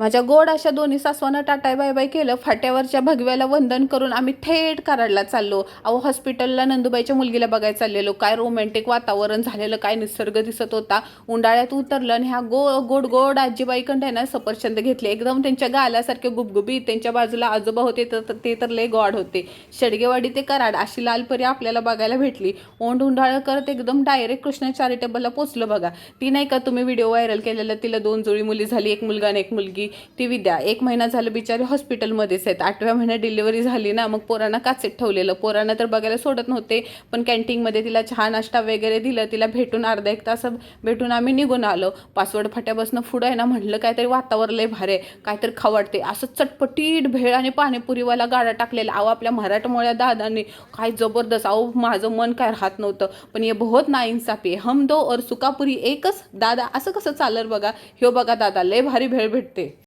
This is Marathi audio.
माझ्या गोड अशा दोन्ही सासवानं टाटा बाय बाय केलं. फाट्यावरच्या भगव्याला वंदन करून आम्ही थेट कराडला चाललो. अहो हॉस्पिटलला नंदुबाईच्या मुलगीला बघायला चाललेलो. काय रोमॅन्टिक वातावरण झालेलं, काय निसर्ग दिसत होता. उंडाळ्यात उतरलं आणि ह्या गोड गोड आजीबाईकडे आहे ना सफरचंद घेतले. एकदम त्यांच्या गालासारखे गुबगुबीत. त्यांच्या बाजूला आजोबा होते तर ते तर लय गॉड होते. शेडगेवाडी ते कराड अशी लालपरी आपल्याला बघायला भेटली. ओंड उंडाळं करत एकदम डायरेक्ट कृष्णा चॅरिटेबलला पोचलं बघा. ती नाही का तुम्ही व्हिडिओ व्हायरल केलेला, तिला 2 जुळी मुली झाली, एक मुलगा आणि एक मुलगी. ती विद्या 1 महिना झालं बिचारी हॉस्पिटलमध्येच आहेत. 8व्या महिन्यात डिलिव्हरी झाली ना, मग पोरांना काचेत ठेवलेलं. पोरांना तर बघायला सोडत नव्हते, पण कॅन्टीनमध्ये तिला चहा नाश्ता वगैरे दिलं. तिला भेटून अर्धा 1 तास भेटून आम्ही निघून आलो. पासवड फाट्यापासून पुढं आहे ना, म्हटलं काहीतरी वातावरण लय भारी आहे, काहीतरी खावडते. असं चटपटीत भेळ आणि पाणीपुरीवाला गाडा टाकलेला. अहो आपल्या मराठमोळ्या दादांनी काय जबरदस्त. अहो माझं मन काय राहत नव्हतं. पण ये बहुत नाइंसाफी, हम दो और सुकापुरी एकच दादा, असं कसं चालर बघा. ह्यो बघा दादा लय भारी भेळ भेटते.